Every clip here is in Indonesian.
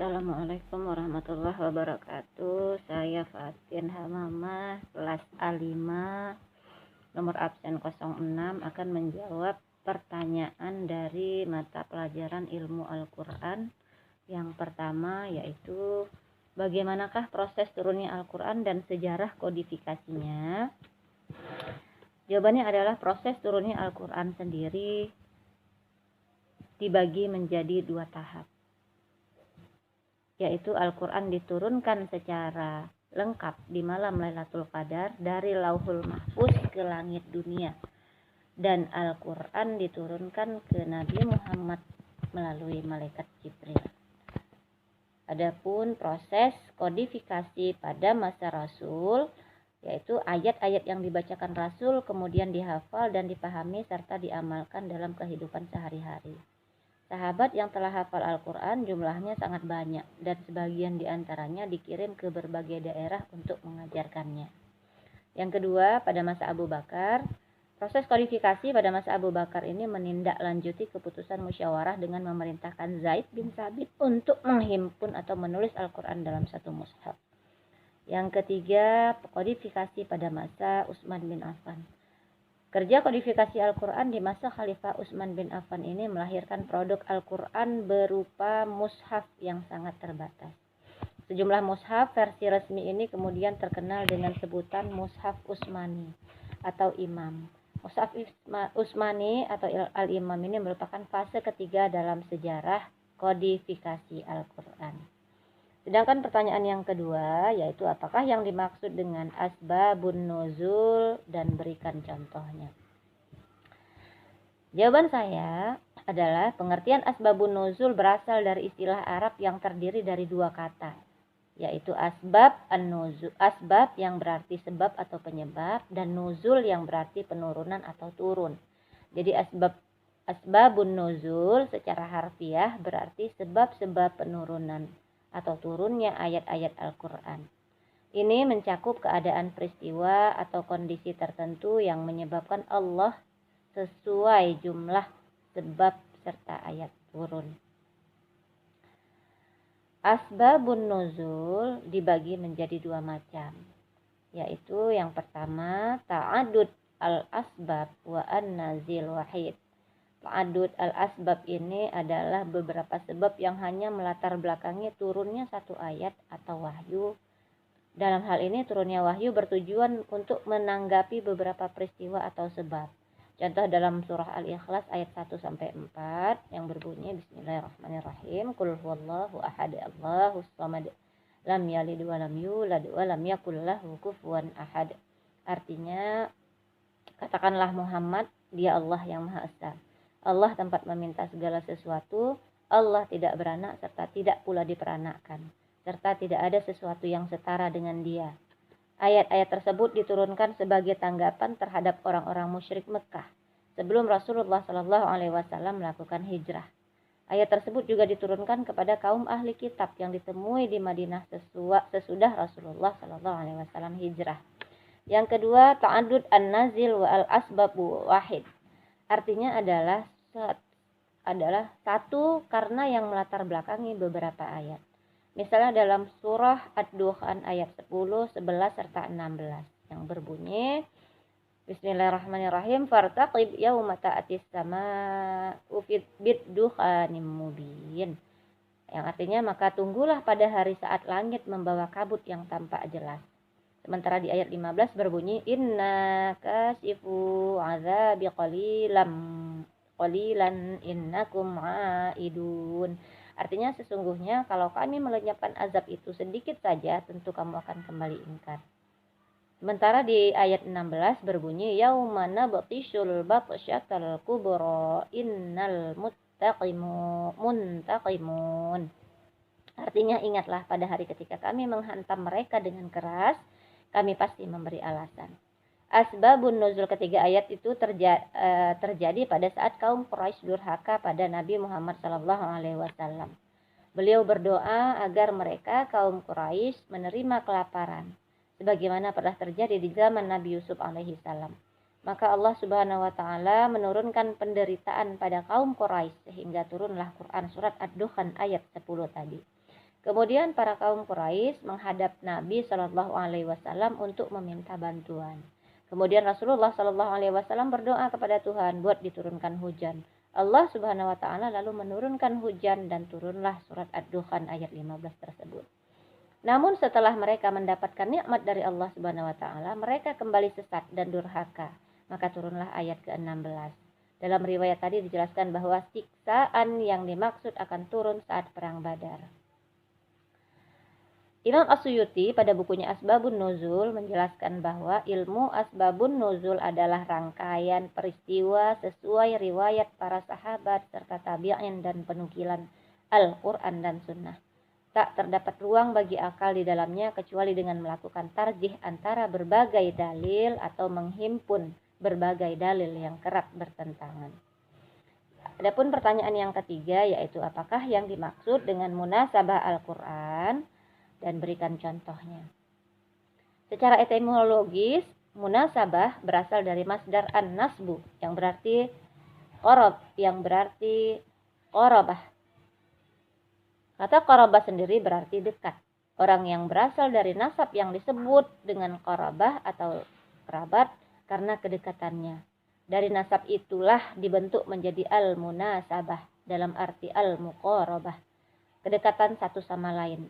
Assalamualaikum warahmatullahi wabarakatuh. Saya Fatin Hamamah, kelas A5, nomor absen 06, akan menjawab pertanyaan dari mata pelajaran ilmu Al-Quran. Yang pertama yaitu, bagaimanakah proses turunnya Al-Quran dan sejarah kodifikasinya? Jawabannya adalah proses turunnya Al-Quran sendiri dibagi menjadi dua tahap, yaitu Al-Quran diturunkan secara lengkap di malam Lailatul Qadar dari Lauhul Mahfuz ke langit dunia, dan Al-Quran diturunkan ke Nabi Muhammad melalui malaikat Jibril. Adapun proses kodifikasi pada masa Rasul, yaitu ayat-ayat yang dibacakan Rasul kemudian dihafal dan dipahami serta diamalkan dalam kehidupan sehari-hari. Sahabat yang telah hafal Al-Quran jumlahnya sangat banyak, dan sebagian diantaranya dikirim ke berbagai daerah untuk mengajarkannya. Yang kedua, pada masa Abu Bakar, proses kodifikasi pada masa Abu Bakar ini menindaklanjuti keputusan musyawarah dengan memerintahkan Zaid bin Sabit untuk menghimpun atau menulis Al-Quran dalam satu mushaf. Yang ketiga, kodifikasi pada masa Utsman bin Affan. Kerja kodifikasi Al-Quran di masa Khalifah Utsman bin Affan ini melahirkan produk Al-Quran berupa mushaf yang sangat terbatas. Sejumlah mushaf versi resmi ini kemudian terkenal dengan sebutan mushaf Utsmani atau Imam. Mushaf Utsmani atau Al-Imam ini merupakan fase ketiga dalam sejarah kodifikasi Al-Quran. Sedangkan pertanyaan yang kedua yaitu, apakah yang dimaksud dengan asbabun nuzul dan berikan contohnya? Jawaban saya adalah pengertian asbabun nuzul berasal dari istilah Arab yang terdiri dari dua kata, yaitu asbab an-nuzul, asbab yang berarti sebab atau penyebab, dan nuzul yang berarti penurunan atau turun. Jadi asbabun nuzul secara harfiah berarti sebab-sebab penurunan atau turunnya ayat-ayat Al-Quran. Ini mencakup keadaan peristiwa atau kondisi tertentu yang menyebabkan Allah sesuai jumlah sebab serta ayat turun. Asbabun nuzul dibagi menjadi dua macam, yaitu yang pertama ta'adud al-asbab wa an-nazil wahid. Ta'adud al-asbab ini adalah beberapa sebab yang hanya melatar belakangi turunnya satu ayat atau wahyu. Dalam hal ini turunnya wahyu bertujuan untuk menanggapi beberapa peristiwa atau sebab. Contoh dalam surah Al-Ikhlas ayat 1-4 yang berbunyi Bismillahirrahmanirrahim, Qul huwallahu ahad Allahus samad lam yalid wa lam yulad wa lam yakul lahu kufuwan ahad. Artinya, katakanlah Muhammad, dia Allah yang Maha Esa. Allah tempat meminta segala sesuatu, Allah tidak beranak serta tidak pula diperanakkan, serta tidak ada sesuatu yang setara dengan dia. Ayat-ayat tersebut diturunkan sebagai tanggapan terhadap orang-orang musyrik Mekah sebelum Rasulullah SAW melakukan hijrah. Ayat tersebut juga diturunkan kepada kaum ahli kitab yang ditemui di Madinah sesudah Rasulullah SAW hijrah. Yang kedua, ta'adud an-nazil wa al-asbabu wahid. Artinya adalah satu karena yang melatar belakangi beberapa ayat. Misalnya dalam surah Ad-Dukhan ayat 10, 11 serta 16 yang berbunyi Bismillahirrahmanirrahim, fartaqib yauma ta'atis sama'u bid-dukhanim mubin. Yang artinya, maka tunggulah pada hari saat langit membawa kabut yang tampak jelas. Sementara di ayat 15 berbunyi inna kasifu azabi qalilan innakum aidun. Artinya, sesungguhnya kalau kami melenyapkan azab itu sedikit saja, tentu kamu akan kembali ingkar. Sementara di ayat 16 berbunyi yauma nabtishul batsyatal kubra innal muntaqimun. Artinya, ingatlah pada hari ketika kami menghantam mereka dengan keras, kami pasti memberi alasan. Asbabun nuzul ketiga ayat itu terjadi pada saat kaum Quraisy durhaka pada Nabi Muhammad SAW. Beliau berdoa agar mereka kaum Quraisy menerima kelaparan, sebagaimana pernah terjadi di zaman Nabi Yusuf alaihissalam. Maka Allah Subhanahu wa Ta'ala menurunkan penderitaan pada kaum Quraisy sehingga turunlah Quran surat Ad-Dukhan ayat 10 tadi. Kemudian para kaum Quraisy menghadap Nabi Shallallahu Alaihi Wasallam untuk meminta bantuan. Kemudian Rasulullah Shallallahu Alaihi Wasallam berdoa kepada Tuhan buat diturunkan hujan. Allah Subhanahu Wa Taala lalu menurunkan hujan dan turunlah surat Ad-Dukhan ayat 15 tersebut. Namun setelah mereka mendapatkan nikmat dari Allah Subhanahu Wa Taala, mereka kembali sesat dan durhaka. Maka turunlah ayat ke-16. Dalam riwayat tadi dijelaskan bahwa siksaan yang dimaksud akan turun saat perang Badar. Imam As-Suyuti pada bukunya Asbabun Nuzul menjelaskan bahwa ilmu Asbabun Nuzul adalah rangkaian peristiwa sesuai riwayat para sahabat serta tabi'in dan penukilan Al-Quran dan Sunnah. Tak terdapat ruang bagi akal di dalamnya kecuali dengan melakukan tarjih antara berbagai dalil atau menghimpun berbagai dalil yang kerap bertentangan. Adapun pertanyaan yang ketiga yaitu apakah yang dimaksud dengan munasabah Al-Quran? Dan berikan contohnya. Secara etimologis, munasabah berasal dari masdar an-nasbu yang berarti qarabah. Kata qarabah sendiri berarti dekat. Orang yang berasal dari nasab yang disebut dengan qarabah atau kerabat karena kedekatannya. Dari nasab itulah dibentuk menjadi al-munasabah dalam arti al-muqarabah, kedekatan satu sama lain.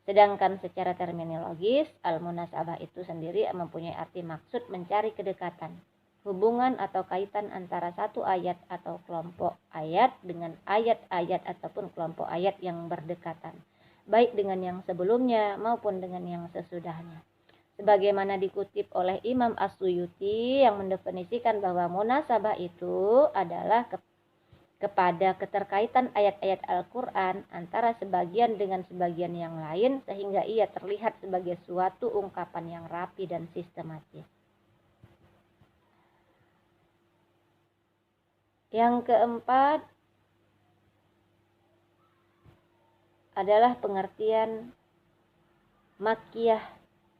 Sedangkan secara terminologis, al-munasabah itu sendiri mempunyai arti maksud mencari kedekatan, hubungan atau kaitan antara satu ayat atau kelompok ayat dengan ayat-ayat ataupun kelompok ayat yang berdekatan, baik dengan yang sebelumnya maupun dengan yang sesudahnya. Sebagaimana dikutip oleh Imam As-Suyuti yang mendefinisikan bahwa munasabah itu adalah kepada keterkaitan ayat-ayat Al-Quran antara sebagian dengan sebagian yang lain sehingga ia terlihat sebagai suatu ungkapan yang rapi dan sistematis. Yang keempat adalah pengertian Makkiyah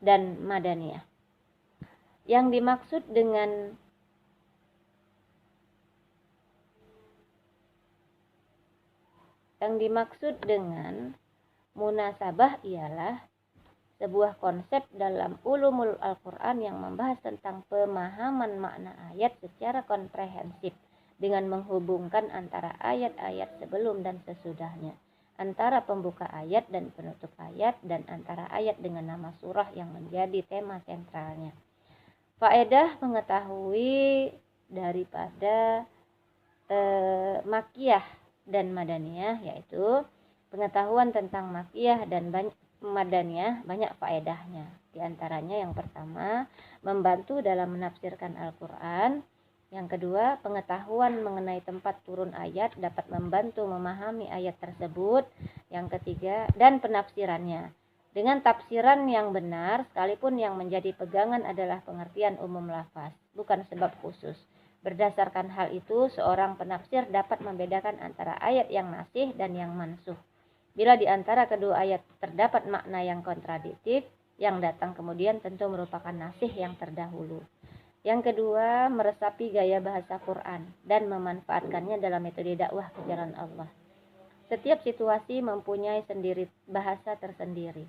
dan Madaniyah. Yang dimaksud dengan munasabah ialah sebuah konsep dalam ulumul Al-Quran yang membahas tentang pemahaman makna ayat secara komprehensif dengan menghubungkan antara ayat-ayat sebelum dan sesudahnya, antara pembuka ayat dan penutup ayat, dan antara ayat dengan nama surah yang menjadi tema sentralnya. Faedah mengetahui daripada Makkiyah dan Madaniyah yaitu pengetahuan tentang Makkiyah dan Madaniyah banyak faedahnya. Di antaranya yang pertama, membantu dalam menafsirkan Al-Quran. Yang kedua, pengetahuan mengenai tempat turun ayat dapat membantu memahami ayat tersebut. Yang ketiga, dan penafsirannya. Dengan tafsiran yang benar, sekalipun yang menjadi pegangan adalah pengertian umum lafaz, bukan sebab khusus. Berdasarkan hal itu, seorang penafsir dapat membedakan antara ayat yang nasih dan yang mansuh. Bila di antara kedua ayat terdapat makna yang kontradiktif, yang datang kemudian tentu merupakan nasih yang terdahulu. Yang kedua, meresapi gaya bahasa Quran dan memanfaatkannya dalam metode dakwah ke jalan Allah. Setiap situasi mempunyai bahasa tersendiri.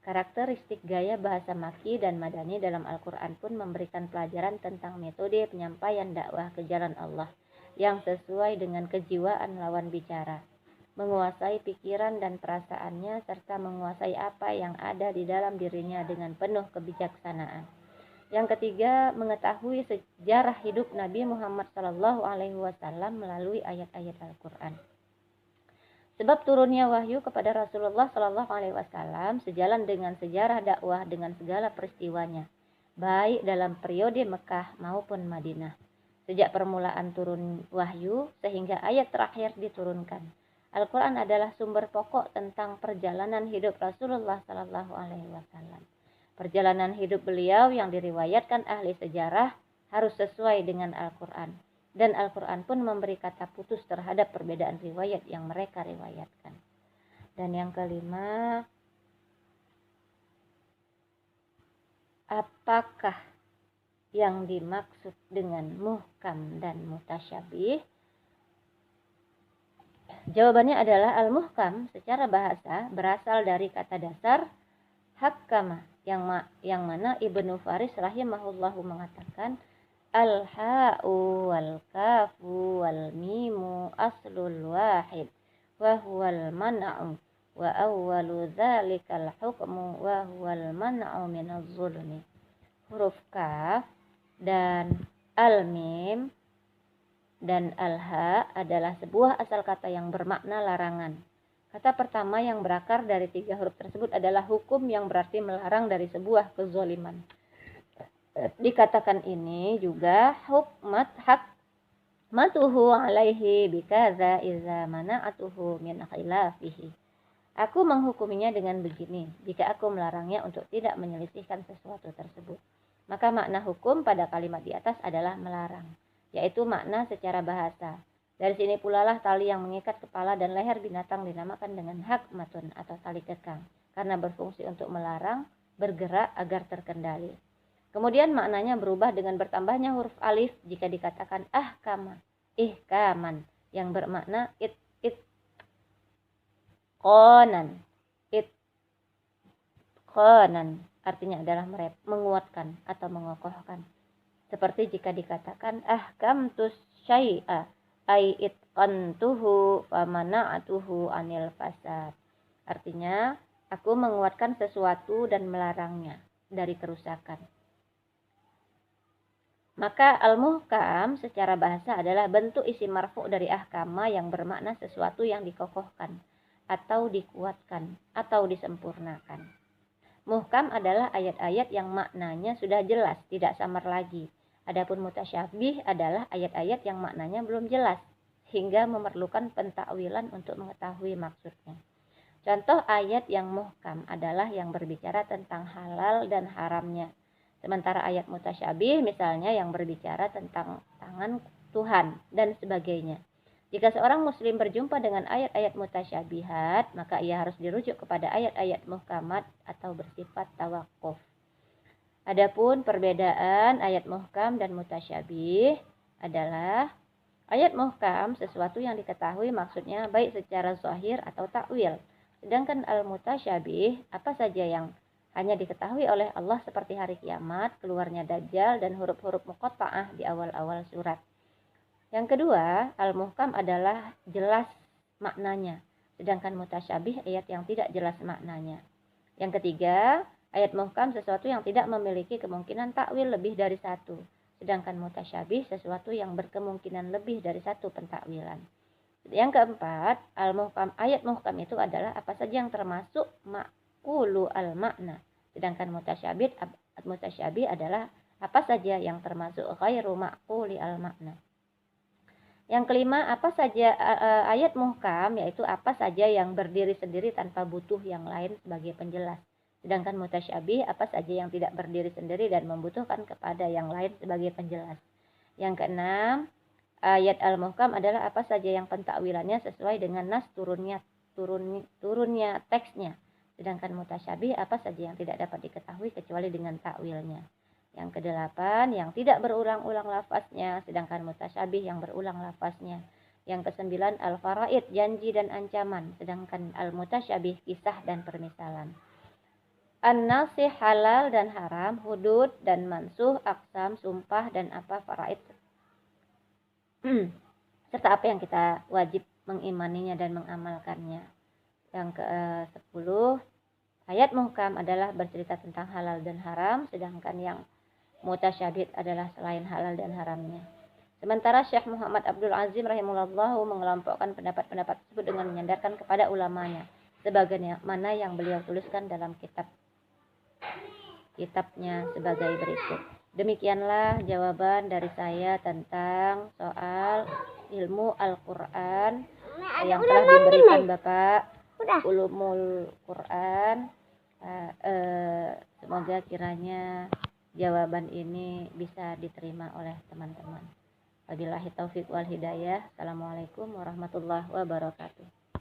Karakteristik gaya bahasa Makki dan Madani dalam Al-Quran pun memberikan pelajaran tentang metode penyampaian dakwah ke jalan Allah yang sesuai dengan kejiwaan lawan bicara, menguasai pikiran dan perasaannya, serta menguasai apa yang ada di dalam dirinya dengan penuh kebijaksanaan. Yang ketiga, mengetahui sejarah hidup Nabi Muhammad SAW melalui ayat-ayat Al-Quran. Sebab turunnya wahyu kepada Rasulullah SAW sejalan dengan sejarah dakwah dengan segala peristiwanya, baik dalam periode Mekah maupun Madinah. Sejak permulaan turun wahyu sehingga ayat terakhir diturunkan, Al-Quran adalah sumber pokok tentang perjalanan hidup Rasulullah SAW. Perjalanan hidup beliau yang diriwayatkan ahli sejarah harus sesuai dengan Al-Quran. Dan Al-Quran pun memberi kata putus terhadap perbedaan riwayat yang mereka riwayatkan. Dan yang kelima, apakah yang dimaksud dengan muhkam dan mutasyabih? Jawabannya adalah al-muhkam secara bahasa berasal dari kata dasar hakama yang mana Ibnu Faris rahimahullahu mengatakan al-ha'u wal kafu wal mimu aslul wahid wa huwal man'u wa awwalu dzalikal hukmu wa huwal man'u minaz zulmi. Huruf kaf dan al-mim dan al-ha adalah sebuah asal kata yang bermakna larangan. Kata pertama yang berakar dari 3 huruf tersebut adalah hukum yang berarti melarang dari sebuah kezaliman. Dikatakan ini juga hukmatuhu alaihi bikaza iza mana'atuhu min khilafihi. Aku menghukuminya dengan begini, jika aku melarangnya untuk tidak menyelisihkan sesuatu tersebut. Maka makna hukum pada kalimat di atas adalah melarang, yaitu makna secara bahasa. Dari sini pula lah tali yang mengikat kepala dan leher binatang dinamakan dengan hakmatun atau tali kekang, karena berfungsi untuk melarang bergerak agar terkendali. Kemudian maknanya berubah dengan bertambahnya huruf alif jika dikatakan ahkama, ihkaman, yang bermakna itqanan, artinya adalah menguatkan atau mengokohkan. Seperti jika dikatakan ahkamtus syai'a ai itqantuhu famana'atuhu anil fasad. Artinya, aku menguatkan sesuatu dan melarangnya dari kerusakan. Maka al-muhkam secara bahasa adalah bentuk isim marfu dari ahkama yang bermakna sesuatu yang dikokohkan atau dikuatkan atau disempurnakan. Muhkam adalah ayat-ayat yang maknanya sudah jelas, tidak samar lagi. Adapun mutasyabih adalah ayat-ayat yang maknanya belum jelas, hingga memerlukan pentakwilan untuk mengetahui maksudnya. Contoh ayat yang muhkam adalah yang berbicara tentang halal dan haramnya. Sementara ayat mutasyabih misalnya yang berbicara tentang tangan Tuhan dan sebagainya. Jika seorang muslim berjumpa dengan ayat-ayat mutasyabihat, maka ia harus dirujuk kepada ayat-ayat muhkamat atau bersifat tawakuf. Adapun perbedaan ayat muhkam dan mutasyabih adalah ayat muhkam sesuatu yang diketahui maksudnya baik secara zahir atau takwil. Sedangkan al-mutasyabih apa saja yang hanya diketahui oleh Allah seperti hari kiamat, keluarnya dajjal, dan huruf-huruf muqatta'ah di awal-awal surat. Yang kedua, al-muhkam adalah jelas maknanya, sedangkan mutasyabih ayat yang tidak jelas maknanya. Yang ketiga, ayat muhkam sesuatu yang tidak memiliki kemungkinan takwil lebih dari satu, sedangkan mutasyabih sesuatu yang berkemungkinan lebih dari satu pentakwilan. Yang keempat, ayat muhkam itu adalah apa saja yang termasuk ma'kulu al-makna, sedangkan mutasyabih adalah apa saja yang termasuk ghairu ma'kuli al-makna. Yang kelima, apa saja ayat muhkam, yaitu apa saja yang berdiri sendiri tanpa butuh yang lain sebagai penjelas. Sedangkan mutasyabih apa saja yang tidak berdiri sendiri dan membutuhkan kepada yang lain sebagai penjelas. Yang keenam, ayat al-muhkam adalah apa saja yang pentakwilannya sesuai dengan nas turunnya teksnya. Sedangkan mutasyabih apa saja yang tidak dapat diketahui kecuali dengan takwilnya. Yang kedelapan, yang tidak berulang-ulang lafaznya, sedangkan mutasyabih yang berulang lafaznya. Yang kesembilan, al-faraid, janji dan ancaman, sedangkan al-mutasyabih kisah dan permisalan. An-nasih, halal dan haram, hudud dan mansuh, aqsam, sumpah dan apa faraid. Serta apa yang kita wajib mengimaninya dan mengamalkannya. Yang ke-10, ayat muhkam adalah bercerita tentang halal dan haram, sedangkan yang mutasyabih adalah selain halal dan haramnya. Sementara Syekh Muhammad Abdul Azim rahimahullah mengelompokkan pendapat-pendapat tersebut dengan menyandarkan kepada ulamanya, sebagaimana yang beliau tuliskan dalam kitabnya sebagai berikut. Demikianlah jawaban dari saya tentang soal ilmu Al-Quran yang telah diberikan Bapak Ulumul Quran. Semoga kiranya jawaban ini bisa diterima oleh teman-teman. Wabillahi taufiq wal hidayah. Assalamualaikum warahmatullahi wabarakatuh.